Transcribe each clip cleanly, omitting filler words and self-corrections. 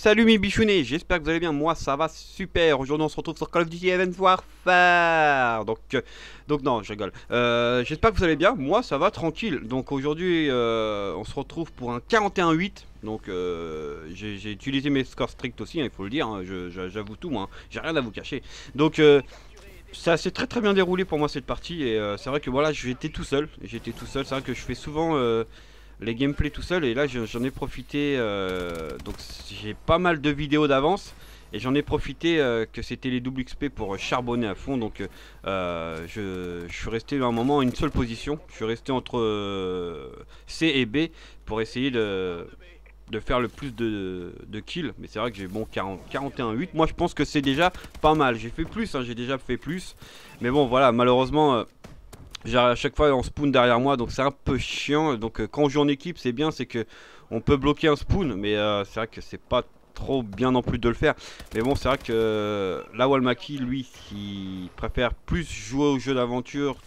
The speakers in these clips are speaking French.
salut mes bichounets, j'espère que vous allez bien, moi ça va super. Aujourd'hui on se retrouve sur Call of Duty Advanced Warfare. Donc non, je rigole. J'espère que vous allez bien, moi ça va tranquille. Donc aujourd'hui on se retrouve pour un 41-8. Donc j'ai utilisé mes scores stricts aussi, hein, il faut le dire, hein, j'avoue tout moi, hein, j'ai rien à vous cacher. Donc ça s'est très bien déroulé pour moi cette partie. Et c'est vrai que voilà, j'étais tout seul. C'est vrai que je fais souvent les gameplays tout seul, et là j'en ai profité, donc j'ai pas mal de vidéos d'avance, et j'en ai profité que c'était les double XP pour charbonner à fond. Donc je suis resté à un moment à une seule position, je suis resté entre C et B pour essayer de faire le plus de kills. Mais c'est vrai que j'ai bon 41-8, moi je pense que c'est déjà pas mal. J'ai fait plus, hein, j'ai déjà fait plus, mais bon voilà, malheureusement à chaque fois on spawn derrière moi, donc c'est un peu chiant. Donc quand on joue en équipe, c'est bien, c'est que on peut bloquer un spawn, mais c'est vrai que c'est pas trop bien non plus de le faire. Mais bon, c'est vrai que là Walmaki, lui, il préfère plus jouer au jeu d'aventure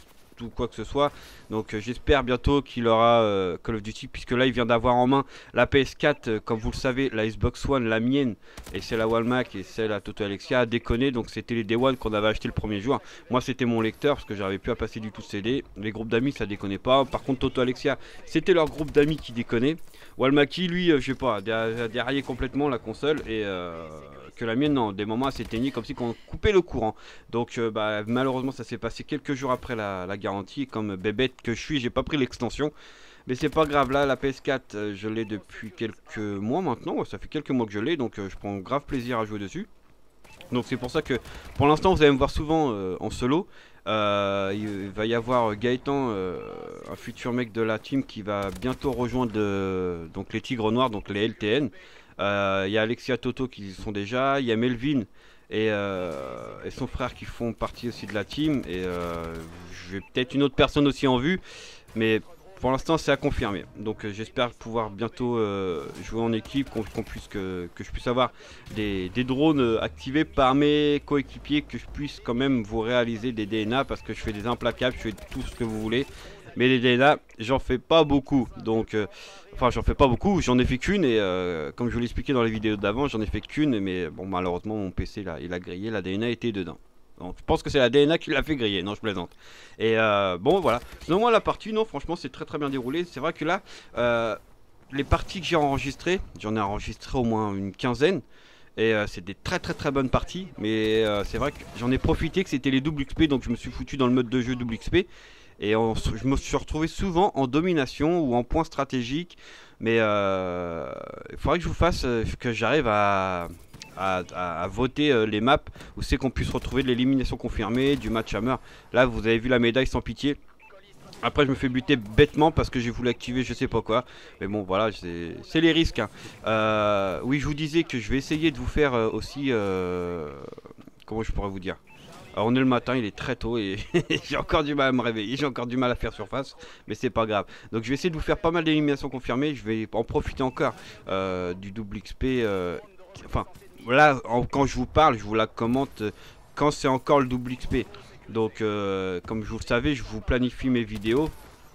ou quoi que ce soit. Donc j'espère bientôt qu'il aura Call of Duty, puisque là il vient d'avoir en main la PS4, comme vous le savez, la Xbox One, la mienne, et c'est la Walmart et celle à Toto Alexia a déconné. Donc c'était les Day One qu'on avait acheté le premier jour. Moi c'était mon lecteur parce que j'arrivais plus à passer du tout de CD. Les groupes d'amis ça déconnait pas. Par contre Toto Alexia, c'était leur groupe d'amis qui déconnait. Walmaki lui, je sais pas, déraillé complètement la console, et que la mienne, non, des moments elle s'éteignait comme si on coupait le courant. Donc bah, malheureusement ça s'est passé quelques jours après la garantie. Comme bébête que je suis, j'ai pas pris l'extension, mais c'est pas grave. Là la PS4 je l'ai depuis quelques mois maintenant, ouais, ça fait quelques mois que je l'ai, donc je prends grave plaisir à jouer dessus. Donc c'est pour ça que pour l'instant vous allez me voir souvent en solo. Il va y avoir Gaëtan, un futur mec de la team, qui va bientôt rejoindre donc les Tigres Noirs, donc les LTN. Il y a Alexia, Toto qui y sont déjà, il y a Melvin et son frère qui font partie aussi de la team. Et j'ai peut-être une autre personne aussi en vue, mais pour l'instant c'est à confirmer. Donc j'espère pouvoir bientôt jouer en équipe, que je puisse avoir des drones activés par mes coéquipiers, que je puisse quand même vous réaliser des DNA, parce que je fais des implacables, je fais tout ce que vous voulez. Mais les DNA, j'en fais pas beaucoup. Donc enfin j'en fais pas beaucoup, j'en ai fait qu'une, et comme je vous l'expliquais dans les vidéos d'avant, j'en ai fait qu'une. Mais bon, malheureusement mon PC là, il a grillé, la DNA était dedans. Donc je pense que c'est la DNA qui l'a fait griller, non je plaisante. Et bon voilà, sinon moi la partie, non franchement c'est très bien déroulé. C'est vrai que là, les parties que j'ai enregistrées, j'en ai enregistré au moins une quinzaine. Et c'est des très bonnes parties. Mais c'est vrai que j'en ai profité que c'était les double XP, donc je me suis foutu dans le mode de jeu double XP. Et je me suis retrouvé souvent en domination ou en point stratégique. Mais il faudrait que je vous fasse, que j'arrive à voter les maps où c'est qu'on puisse retrouver de l'élimination confirmée, du match hammer. Là vous avez vu la médaille sans pitié. Après je me fais buter bêtement parce que j'ai voulu activer je sais pas quoi. Mais bon voilà, c'est les risques, hein. Oui, je vous disais que je vais essayer de vous faire aussi comment je pourrais vous dire. Alors on est le matin, il est très tôt, et j'ai encore du mal à me réveiller, j'ai encore du mal à faire surface, mais c'est pas grave. Donc je vais essayer de vous faire pas mal d'éliminations confirmées, je vais en profiter encore du double XP. Enfin là, quand je vous parle, je vous la commente quand c'est encore le double XP. Donc comme vous le savez, je vous planifie mes vidéos.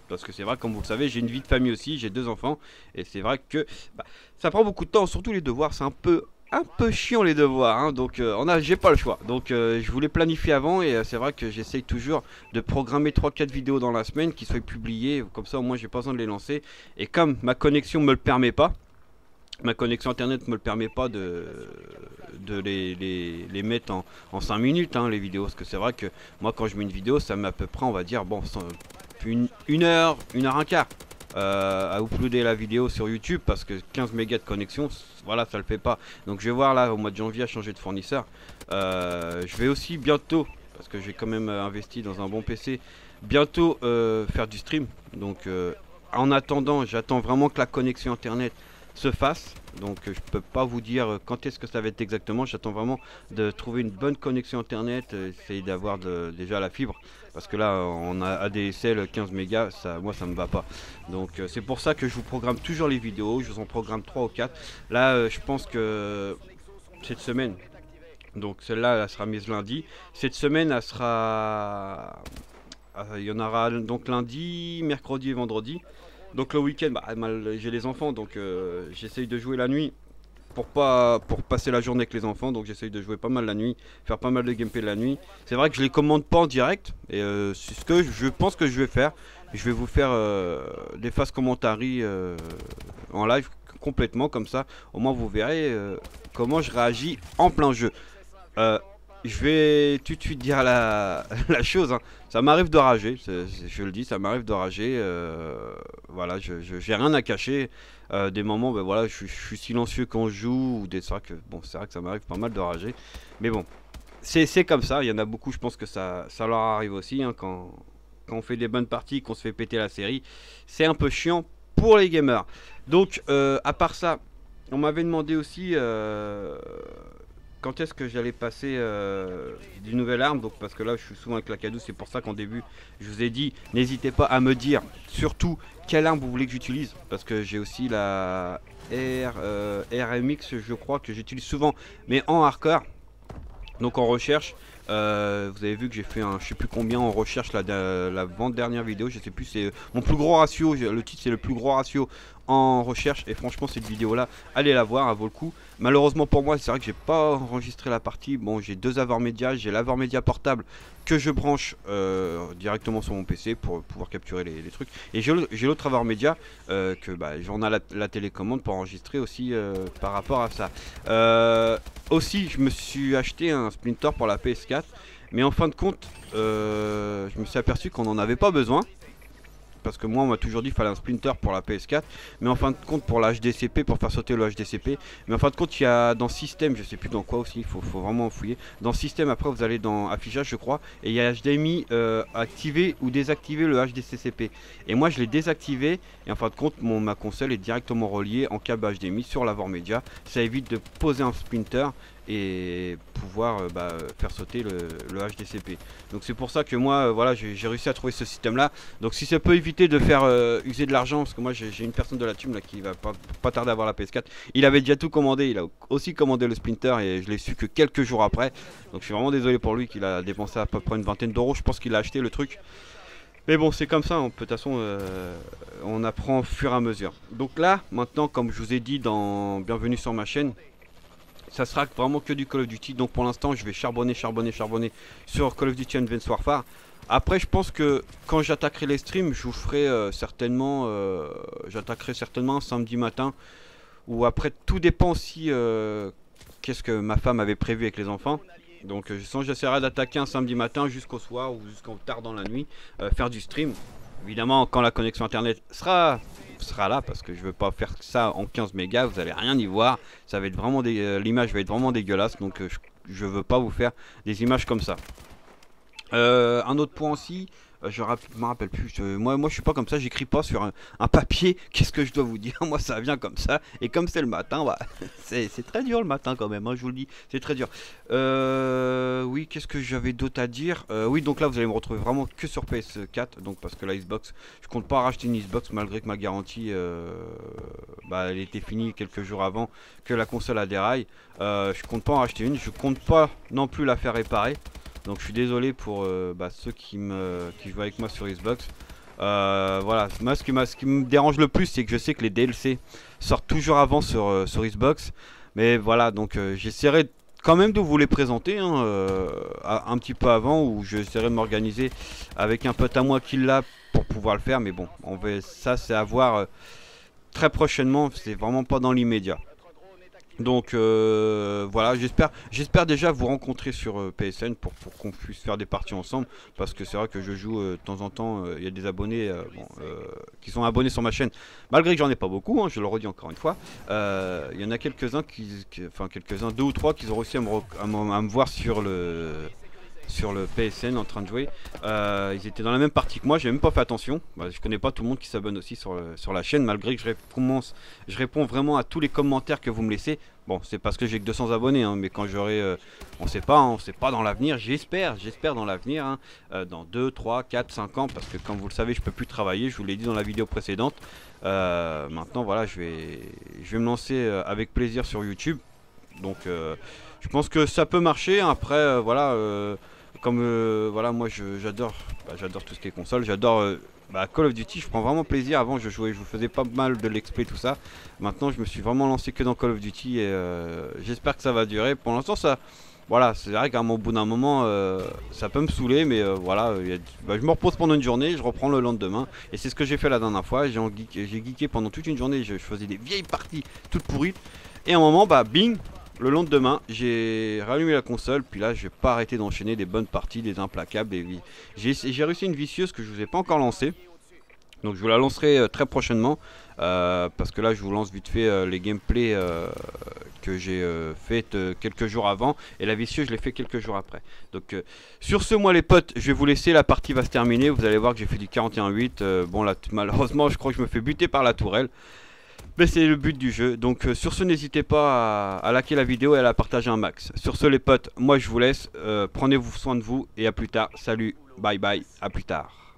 Parce que c'est vrai, comme vous le savez, j'ai une vie de famille aussi, j'ai 2 enfants. Et c'est vrai que bah, ça prend beaucoup de temps, surtout les devoirs, c'est un peu chiant les devoirs, hein. Donc j'ai pas le choix. Donc je voulais planifier avant, et c'est vrai que j'essaye toujours de programmer 3-4 vidéos dans la semaine qui soient publiées. Comme ça au moins j'ai pas besoin de les lancer. Et comme ma connexion me le permet pas, ma connexion internet me le permet pas de les mettre en 5 minutes, hein, les vidéos. Parce que c'est vrai que moi quand je mets une vidéo, ça met à peu près, on va dire, bon, une heure un quart à uploader la vidéo sur YouTube, parce que 15 mégas de connexion, voilà, ça le fait pas. Donc je vais voir là au mois de janvier à changer de fournisseur. Je vais aussi bientôt, parce que j'ai quand même investi dans un bon PC, bientôt faire du stream. Donc en attendant, j'attends vraiment que la connexion internet se fasse. Donc je peux pas vous dire quand est-ce que ça va être exactement. J'attends vraiment de trouver une bonne connexion internet, essayer d'avoir déjà la fibre, parce que là on a ADSL 15 mégas, ça, moi ça me va pas. Donc c'est pour ça que je vous programme toujours les vidéos, je vous en programme 3 ou 4. Là je pense que cette semaine, donc celle-là elle sera mise lundi, cette semaine elle sera, il y en aura donc lundi, mercredi et vendredi. Donc le week-end, bah, j'ai les enfants, donc j'essaye de jouer la nuit pour passer la journée avec les enfants. Donc j'essaye de jouer pas mal la nuit, faire pas mal de gameplay la nuit. C'est vrai que je les commande pas en direct et c'est ce que je pense que je vais faire. Je vais vous faire des phases commentary en live complètement comme ça. Au moins vous verrez comment je réagis en plein jeu. Euh, je vais tout de suite dire la chose, hein. Ça m'arrive de rager, je le dis, ça m'arrive de rager. Voilà, j'ai rien à cacher. Des moments, ben voilà, je suis silencieux quand je joue. Ou c'est vrai que, bon, c'est vrai que ça m'arrive pas mal de rager. Mais bon, c'est comme ça. Il y en a beaucoup, je pense que ça leur arrive aussi, hein, quand on fait des bonnes parties, qu'on se fait péter la série. C'est un peu chiant pour les gamers. Donc, à part ça, on m'avait demandé aussi quand est-ce que j'allais passer d'une nouvelle arme. Donc, parce que là, je suis souvent avec la K12. C'est pour ça qu'en début, je vous ai dit, n'hésitez pas à me dire surtout quelle arme vous voulez que j'utilise. Parce que j'ai aussi la RMX, je crois, que j'utilise souvent, mais en hardcore. Donc en recherche, vous avez vu que j'ai fait un je sais plus combien en recherche la dernière vidéo, je sais plus, c'est mon plus gros ratio, le titre c'est le plus gros ratio en recherche et franchement cette vidéo là, allez la voir, elle vaut le coup. Malheureusement pour moi c'est vrai que j'ai pas enregistré la partie, bon j'ai deux AVR-Media, j'ai l'AVR-Media portable que je branche directement sur mon PC pour pouvoir capturer les trucs et j'ai l'autre AVR-Media que bah, j'en ai la télécommande pour enregistrer aussi par rapport à ça. Aussi je me suis acheté un Splinter pour la PS4 mais en fin de compte je me suis aperçu qu'on n'en avait pas besoin. Parce que moi on m'a toujours dit qu'il fallait un Splinter pour la PS4. Mais en fin de compte pour la HDCP, pour faire sauter le HDCP. Mais en fin de compte il y a dans système, je sais plus dans quoi aussi, il faut vraiment fouiller. Dans système après vous allez dans affichage je crois. Et il y a HDMI activer ou désactiver le HDCP. Et moi je l'ai désactivé. Et en fin de compte ma console est directement reliée en câble HDMI sur l'AVR Media. Ça évite de poser un Splinter et pouvoir faire sauter le HDCP. Donc c'est pour ça que moi voilà j'ai réussi à trouver ce système là. Donc si ça peut éviter de faire user de l'argent, parce que moi j'ai une personne de la team là qui va pas tarder à avoir la PS4. Il avait déjà tout commandé, il a aussi commandé le Splinter et je l'ai su que quelques jours après. Donc je suis vraiment désolé pour lui qu'il a dépensé à peu près une vingtaine d'euros. Je pense qu'il a acheté le truc. Mais bon c'est comme ça, de toute façon on apprend au fur et à mesure. Donc là maintenant comme je vous ai dit dans Bienvenue sur ma chaîne, ça sera vraiment que du Call of Duty. Donc pour l'instant je vais charbonner sur Call of Duty Advanced Warfare. Après je pense que quand j'attaquerai les streams, je vous ferai j'attaquerai certainement un samedi matin. Ou après tout dépend aussi qu'est-ce que ma femme avait prévu avec les enfants. Donc j'essaierai d'attaquer un samedi matin jusqu'au soir ou jusqu'au tard dans la nuit, faire du stream. Évidemment quand la connexion internet sera là, parce que je veux pas faire ça en 15 mégas, vous allez rien y voir, ça va être vraiment l'image va être vraiment dégueulasse, donc je veux pas vous faire des images comme ça. Un autre point aussi, je me rappelle plus, moi je suis pas comme ça, j'écris pas sur un papier, qu'est-ce que je dois vous dire, moi ça vient comme ça, et comme c'est le matin, bah, c'est très dur le matin quand même, hein, je vous le dis, c'est très dur. Oui, qu'est-ce que j'avais d'autre à dire, oui, donc là vous allez me retrouver vraiment que sur PS4, donc parce que la Xbox, je compte pas racheter une Xbox malgré que ma garantie, elle était finie quelques jours avant que la console a déraillé. Je compte pas en racheter une, je compte pas non plus la faire réparer. Donc je suis désolé pour ceux qui jouent avec moi sur Xbox. Voilà, moi ce qui me dérange le plus, c'est que je sais que les DLC sortent toujours avant sur Xbox. Mais voilà, donc j'essaierai quand même de vous les présenter hein, un petit peu avant, ou j'essaierai de m'organiser avec un pote à moi qui l'a pour pouvoir le faire. Mais bon, ça c'est à voir très prochainement, c'est vraiment pas dans l'immédiat. Donc voilà, j'espère déjà vous rencontrer sur PSN pour qu'on puisse faire des parties ensemble, parce que c'est vrai que je joue de temps en temps, il y a des abonnés qui sont abonnés sur ma chaîne, malgré que j'en ai pas beaucoup, hein, je le redis encore une fois. Il y en a quelques-uns quelques-uns, deux ou trois qui ont réussi à me voir sur le PSN en train de jouer. Ils étaient dans la même partie que moi, j'ai même pas fait attention. Je connais pas tout le monde qui s'abonne aussi sur la chaîne, malgré que je réponds vraiment à tous les commentaires que vous me laissez. Bon, c'est parce que j'ai que 200 abonnés, hein, mais quand j'aurai, on sait pas dans l'avenir, j'espère dans l'avenir, hein, dans 2, 3, 4, 5 ans, parce que comme vous le savez, je peux plus travailler, je vous l'ai dit dans la vidéo précédente. Maintenant, voilà, je vais me lancer avec plaisir sur YouTube. Donc, je pense que ça peut marcher. Après, voilà. Comme voilà, moi j'adore tout ce qui est console, j'adore Bah, Call of Duty, je prends vraiment plaisir. Avant, je jouais, je vous faisais pas mal de l'explay, tout ça. Maintenant, je me suis vraiment lancé que dans Call of Duty et j'espère que ça va durer. Pour l'instant, ça, voilà, c'est vrai qu'à au bout d'un moment, ça peut me saouler, mais voilà, bah, je me repose pendant une journée, je reprends le lendemain. Et c'est ce que j'ai fait la dernière fois. J'ai geeké pendant toute une journée. Je faisais des vieilles parties toutes pourries. Et à un moment, bah, bing, le lendemain, j'ai rallumé la console, puis là, je vais pas arrêter d'enchaîner des bonnes parties, des implacables. J'ai réussi une vicieuse que je vous ai pas encore lancée. Donc je vous la lancerai très prochainement parce que là je vous lance vite fait les gameplays que j'ai fait quelques jours avant et la vicieuse je l'ai fait quelques jours après. Donc sur ce moi les potes je vais vous laisser, la partie va se terminer, vous allez voir que j'ai fait du 41-8, bon là malheureusement je crois que je me fais buter par la tourelle. Mais c'est le but du jeu, donc sur ce n'hésitez pas à liker la vidéo et à la partager un max. Sur ce les potes, moi je vous laisse, prenez-vous soin de vous et à plus tard, salut, bye bye, à plus tard.